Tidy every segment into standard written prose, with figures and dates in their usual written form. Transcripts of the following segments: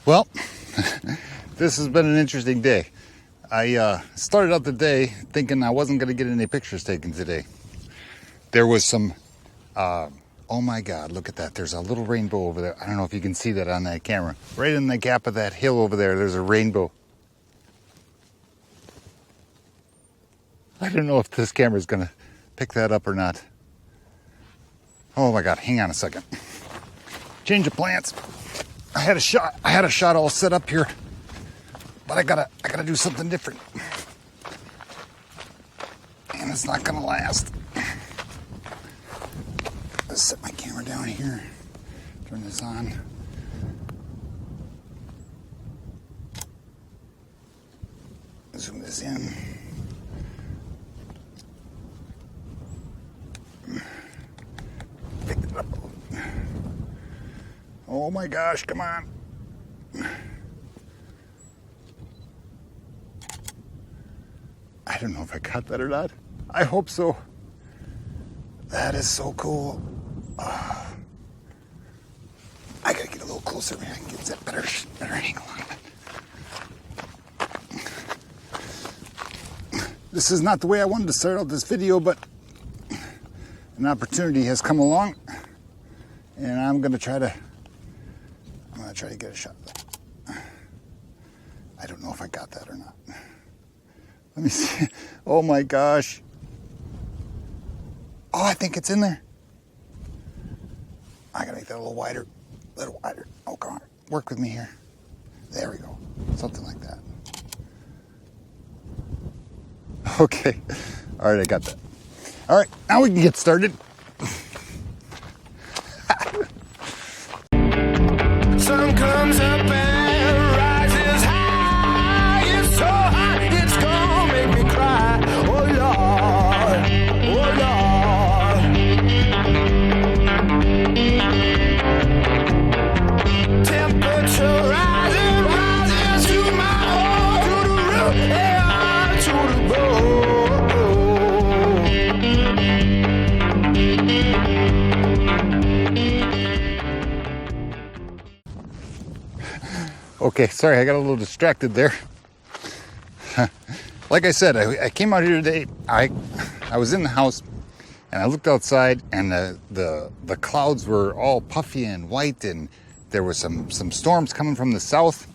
Well, this has been an interesting day. I started out the day thinking I wasn't going to get any pictures taken today. There was some, oh my God, look at that. There's a little rainbow over there. I don't know if you can see that on that camera. Right in the gap of that hill over there, there's a rainbow. I don't know if this camera is going to pick that up or not. Oh my God, hang on a second. Change of plans. I had a shot all set up here, but I gotta do something different. And it's not gonna last. Let's set my camera down here. Turn this on. Zoom this in. Pick it up. Oh my gosh, come on. I don't know if I got that or not. I hope so. That is so cool. I gotta get a little closer. Maybe I can get that better angle on it. This is not the way I wanted to start out this video, but an opportunity has come along, and I'm gonna try to get a shot of that. I don't know if I got that or not. Let me see. Oh my gosh. Oh, I think it's in there. I gotta make that a little wider. Oh, come on. Work with me here. There we go. Something like that. Okay. All right, I got that. All right, now we can get started. Sun comes up and rises high. It's so hot, it's gonna make me cry. Oh Lord, oh Lord. Temperature rises to my heart, to the roof, yeah, to the Okay, sorry, I got a little distracted there. Like I said, I came out here today. I was in the house and I looked outside, and the clouds were all puffy and white, and there were some storms coming from the south.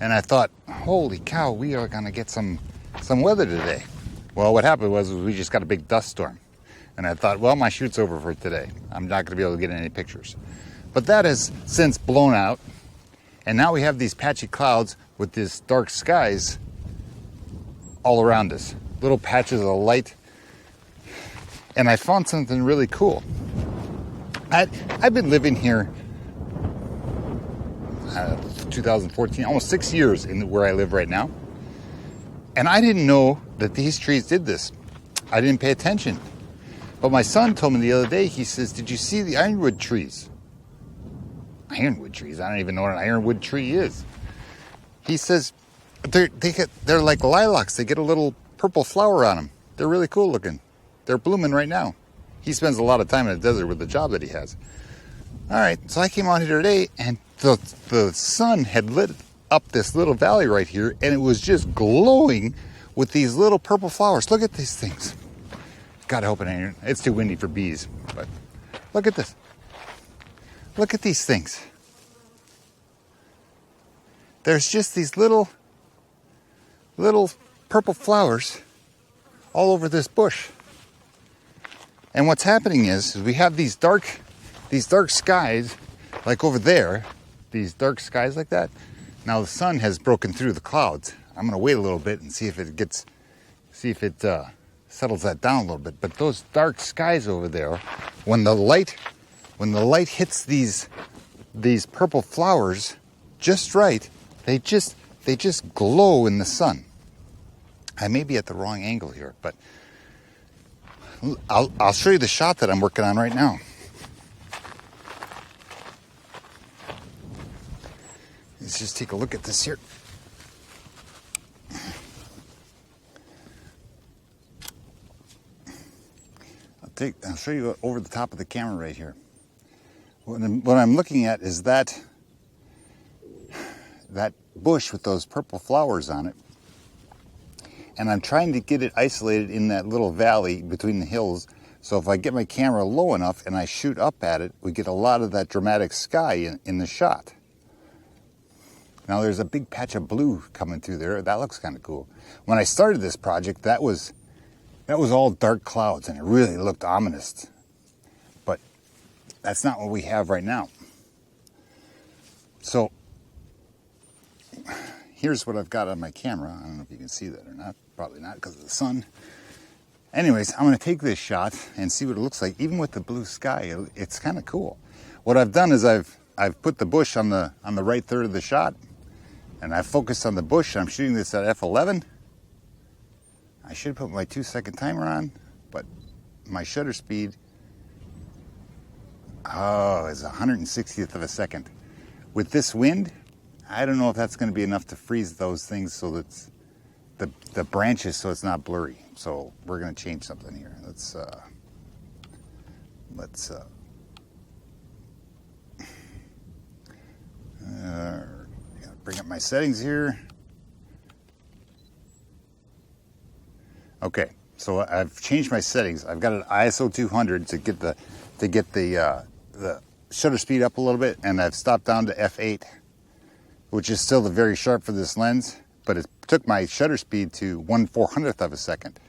And I thought, holy cow, we are gonna get some weather today. Well, what happened was we just got a big dust storm. And I thought, well, my shoot's over for today. I'm not gonna be able to get any pictures. But that has since blown out. And now we have these patchy clouds with these dark skies all around us. Little patches of light. And I found something really cool. I've been living here 2014, almost 6 years in where I live right now. And I didn't know that these trees did this. I didn't pay attention. But my son told me the other day, he says, did you see the ironwood trees? Ironwood trees? I don't even know what an ironwood tree is. He says they're like lilacs. They get a little purple flower on them. They're really cool looking. They're blooming right now. He spends a lot of time in the desert with the job that he has. All right, so I came out here today, and the sun had lit up this little valley right here, and it was just glowing with these little purple flowers. Look at these things. God, I hope it ain't. It's too windy for bees, but look at this. Look at these things. There's just these little purple flowers all over this bush. And what's happening is we have these dark skies, like over there, these dark skies like that. Now the sun has broken through the clouds. I'm gonna wait a little bit and see if it settles that down a little bit. But those dark skies over there, when the light hits these purple flowers just right, they just glow in the sun. I may be at the wrong angle here, but I'll show you the shot that I'm working on right now. Let's just take a look at this here. I'll show you over the top of the camera right here. What I'm looking at is that that bush with those purple flowers on it. And I'm trying to get it isolated in that little valley between the hills. So if I get my camera low enough and I shoot up at it, we get a lot of that dramatic sky in the shot. Now there's a big patch of blue coming through there. That looks kind of cool. When I started this project, that was all dark clouds and it really looked ominous. But that's not what we have right now. So here's what I've got on my camera. I don't know if you can see that or not. Probably not because of the sun. Anyways, I'm going to take this shot and see what it looks like. Even with the blue sky, it's kind of cool. What I've done is I've put the bush on the right third of the shot, and I've focused on the bush. I'm shooting this at f11. I should put my 2-second timer on, but my shutter speed, is 160th of a second. With this wind, I don't know if that's going to be enough to freeze those things so that the branches so it's not blurry. So we're going to change something here. Let's bring up my settings here. Okay, so I've changed my settings. I've got an ISO 200 to get the shutter speed up a little bit, and I've stopped down to f8, which is still very sharp for this lens, but it took my shutter speed to 1/400th of a second.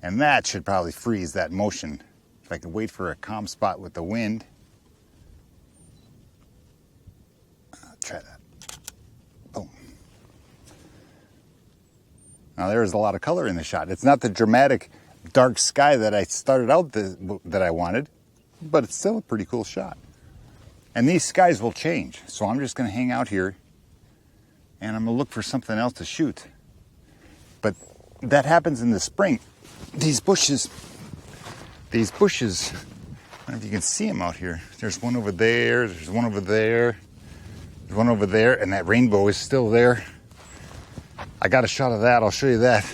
And that should probably freeze that motion. If I could wait for a calm spot with the wind. I'll try that. Boom. Now there's a lot of color in the shot. It's not the dramatic dark sky that I started out that I wanted, but it's still a pretty cool shot. And these skies will change. So I'm just going to hang out here and I'm going to look for something else to shoot. But that happens in the spring. These bushes, I don't know if you can see them out here. There's one over there, there's one over there, there's one over there, and that rainbow is still there. I got a shot of that, I'll show you that.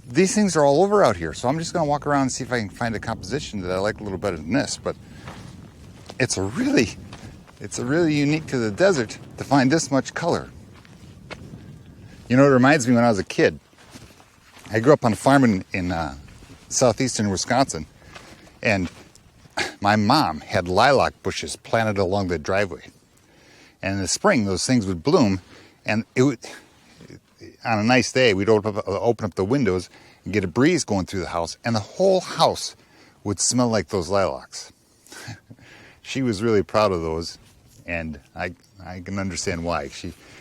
These things are all over out here, so I'm just gonna walk around and see if I can find a composition that I like a little better than this, but it's a really unique to the desert to find this much color. You know, it reminds me when I was a kid. I grew up on a farm in southeastern Wisconsin, and my mom had lilac bushes planted along the driveway. And in the spring, those things would bloom, and on a nice day, we'd open up the windows and get a breeze going through the house, and the whole house would smell like those lilacs. She was really proud of those, and I can understand why.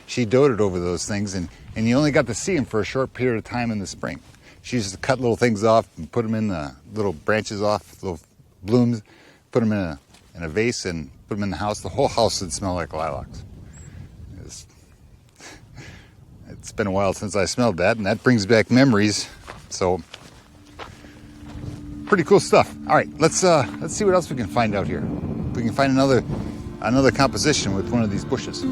She doted over those things, and you only got to see them for a short period of time in the spring. She used to cut little things off and put them in the little branches off, little blooms, put them in a vase and put them in the house. The whole house would smell like lilacs. It's been a while since I smelled that, and that brings back memories. So, pretty cool stuff. All right, let's see what else we can find out here. We can find another composition with one of these bushes.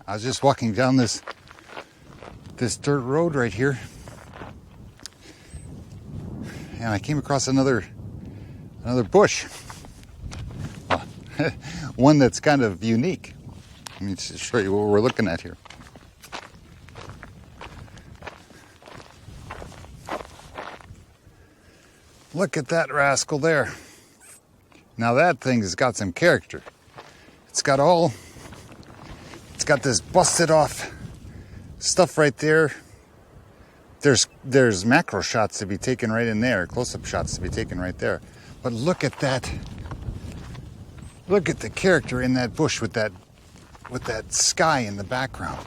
I was just walking down this dirt road right here, and I came across another bush, one that's kind of unique. Let me just show you what we're looking at here. Look at that rascal there. Now that thing has got some character. It's got this busted off stuff right there. There's macro shots to be taken right in there, close-up shots to be taken right there. But look at that. Look at the character in that bush with that sky in the background.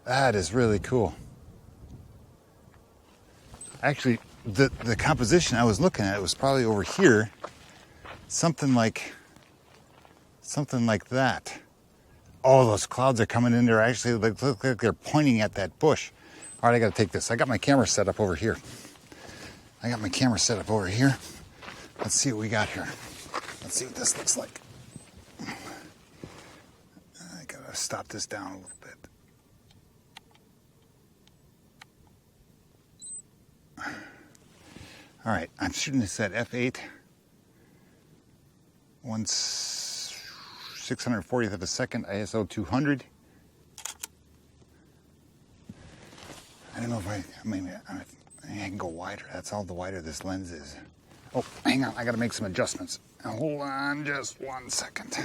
That is really cool. Actually, the composition I was looking at was probably over here. Something like that. Oh, those clouds are coming in there. Actually, look like they're pointing at that bush. All right, I got to take this. I got my camera set up over here. Let's see what we got here. Let's see what this looks like. I got to stop this down a little bit. All right, I'm shooting this at f8, 1/640th of a second, ISO 200. I don't know if I can go wider. That's all the wider this lens is. Oh, hang on, I gotta make some adjustments. Now, hold on just 1 second.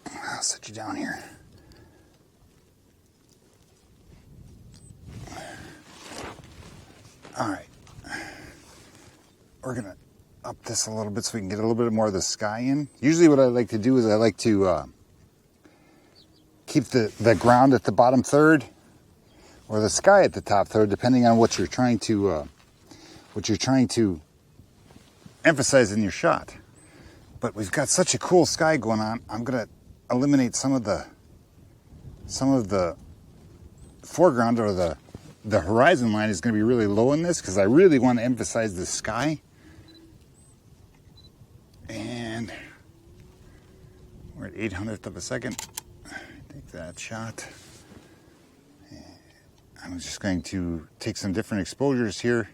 I'll set you down here. All right, we're gonna up this a little bit so we can get a little bit more of the sky in. Usually what I like to do is I like to keep the ground at the bottom third or the sky at the top third, depending on what you're trying to emphasize in your shot. But we've got such a cool sky going on, I'm gonna eliminate some of the foreground, or the horizon line is going to be really low in this because I really want to emphasize the sky. And we're at 800th of a second. Take that shot. I'm just going to take some different exposures here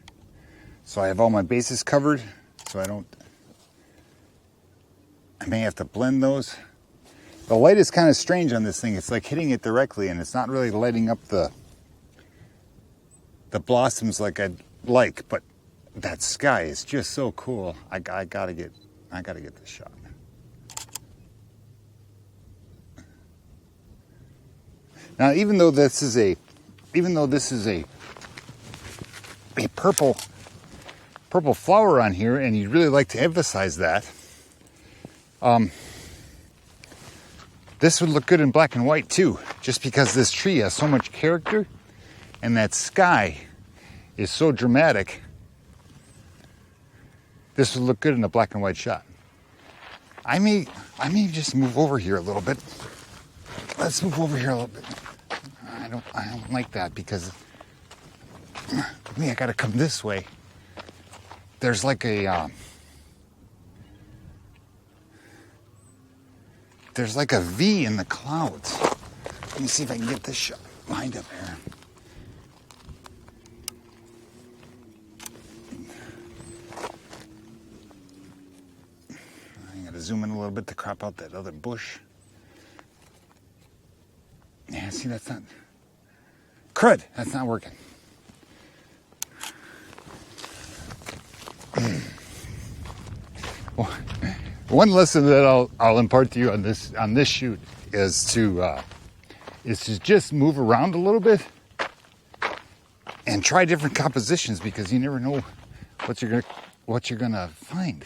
so I have all my bases covered, so I may have to blend those. The light is kind of strange on this thing. It's like hitting it directly and it's not really lighting up the blossoms like I'd like, but that sky is just so cool. I gotta get this shot. Now, even though this is a purple flower on here, and you'd really like to emphasize that, this would look good in black and white too, just because this tree has so much character. And that sky is so dramatic. This would look good in a black and white shot. I may just move over here a little bit. Let's move over here a little bit. I don't like that because I gotta come this way. There's like a V in the clouds. Let me see if I can get this shot lined up here. Zoom in a little bit to crop out that other bush. Yeah, see, that's not... Crud! That's not working. One lesson that I'll impart to you on this shoot is to just move around a little bit and try different compositions, because you never know what you're gonna find.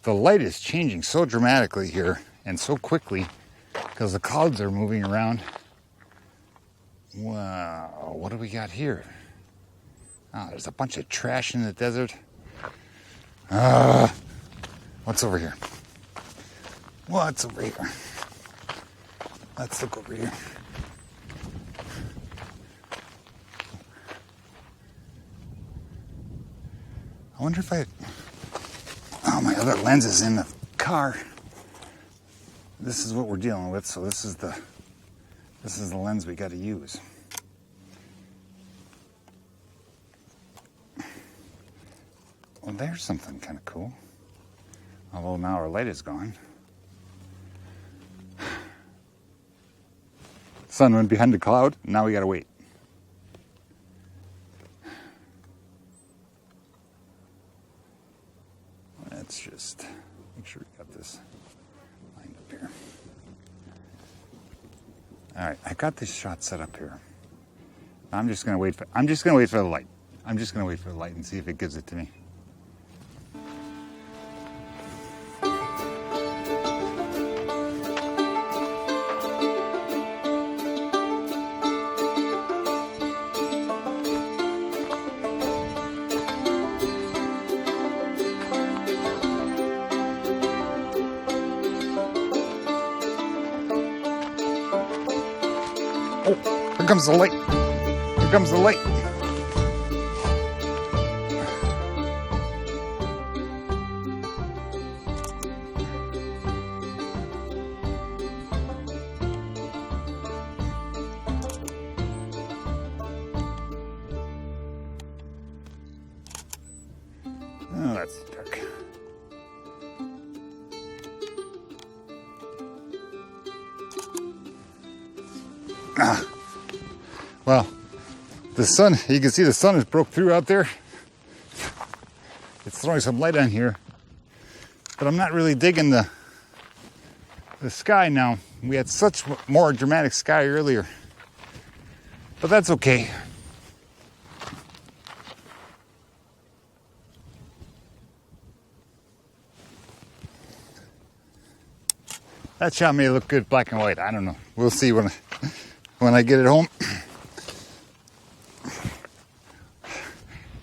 The light is changing so dramatically here and so quickly because the clouds are moving around. Wow, what do we got here? Oh, there's a bunch of trash in the desert. What's over here? What's over here? Let's look over here. I wonder if my other lens is in the car. This is what we're dealing with, so this is the lens we got to use. Well, there's something kind of cool. Although now our light is gone. Sun went behind the cloud, now we got to wait. Let's just make sure we got this lined up here. All right, I got this shot set up here. I'm just gonna wait for the light. I'm just gonna wait for the light and see if it gives it to me. Here comes the light. Here comes the light. Oh, that's dark. Well, the sun, you can see the sun has broke through out there. It's throwing some light on here. But I'm not really digging the sky now. We had such more dramatic sky earlier. But that's okay. That shot may look good black and white. I don't know. We'll see when I get it home.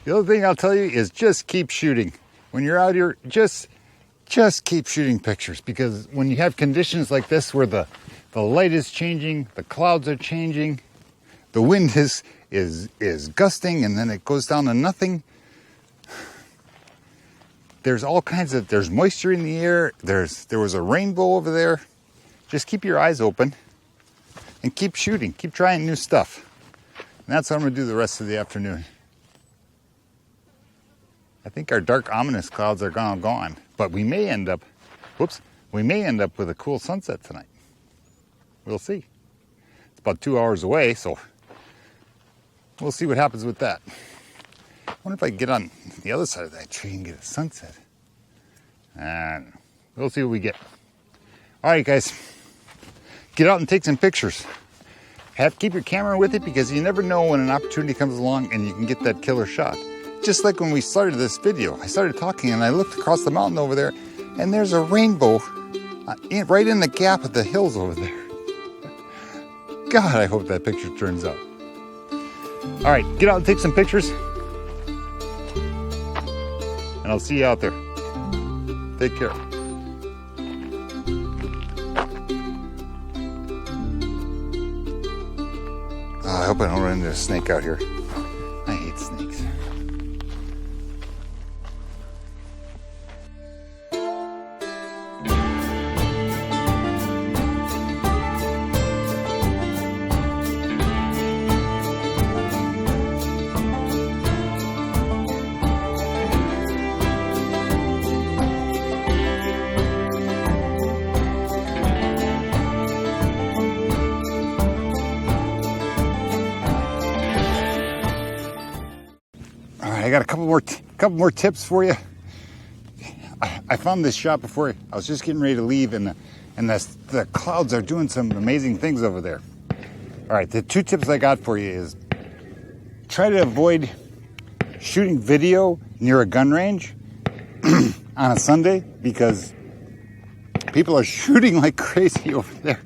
The other thing I'll tell you is just keep shooting. When you're out here, just keep shooting pictures, because when you have conditions like this where the light is changing, the clouds are changing, the wind is gusting, and then it goes down to nothing. There's all kinds of, there's moisture in the air. There was a rainbow over there. Just keep your eyes open and keep shooting. Keep trying new stuff. And that's what I'm going to do the rest of the afternoon. I think our dark, ominous clouds are gone. But we may end up, we may end up with a cool sunset tonight. We'll see. It's about 2 hours away, so we'll see what happens with that. I wonder if I can get on the other side of that tree and get a sunset. And we'll see what we get. All right, guys. Get out and take some pictures. Keep your camera with it, because you never know when an opportunity comes along and you can get that killer shot. Just like when we started this video, I started talking and I looked across the mountain over there, and there's a rainbow right in the gap of the hills over there. God, I hope that picture turns out. All right, get out and take some pictures. And I'll see you out there. Take care. I hope I don't run into a snake out here. I hate snakes. I got a couple more tips for you. I found this shot before I was just getting ready to leave, and the clouds are doing some amazing things over there. All right, the 2 tips I got for you is try to avoid shooting video near a gun range on a Sunday, because people are shooting like crazy over there.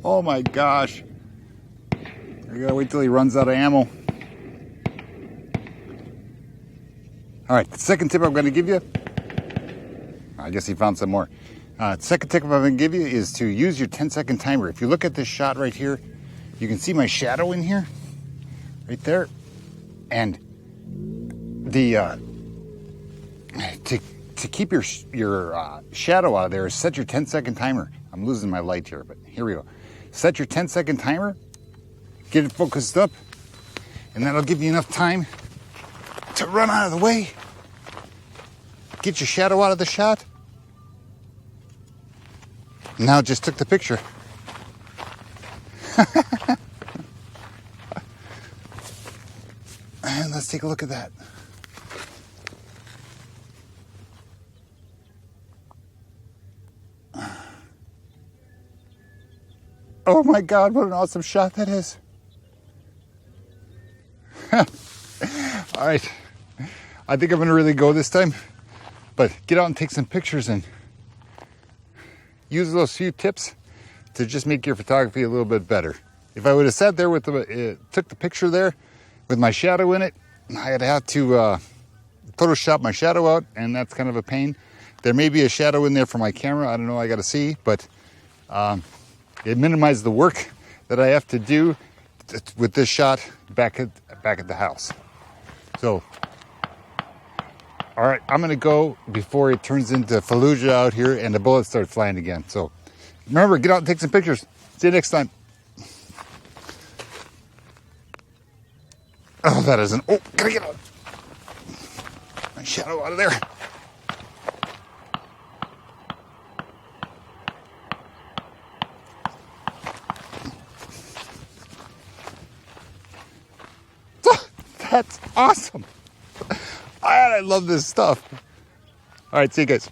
Oh my gosh. I gotta wait till he runs out of ammo. All right, the second tip I'm going to give you, I guess he found some more. Second tip I'm going to give you is to use your 10-second timer. If you look at this shot right here, you can see my shadow in here, right there. And the to keep your shadow out of there is set your 10-second timer. I'm losing my light here, but here we go. Set your 10-second timer, get it focused up, and that'll give you enough time to run out of the way, get your shadow out of the shot. Now just took the picture. And let's take a look at that. Oh my God, what an awesome shot that is. All right, I think I'm gonna really go this time, but get out and take some pictures and use those few tips to just make your photography a little bit better. If I would have sat there with took the picture there with my shadow in it, I'd have to Photoshop my shadow out, and that's kind of a pain. There may be a shadow in there for my camera, I don't know, I gotta see, but it minimized the work that I have to do with this shot back at the house. So, all right, I'm gonna go before it turns into Fallujah out here and the bullets start flying again. So, remember, get out and take some pictures. See you next time. Oh, that isn't. Oh, gotta get my shadow out of there. That's awesome. I love this stuff. All right, see you guys.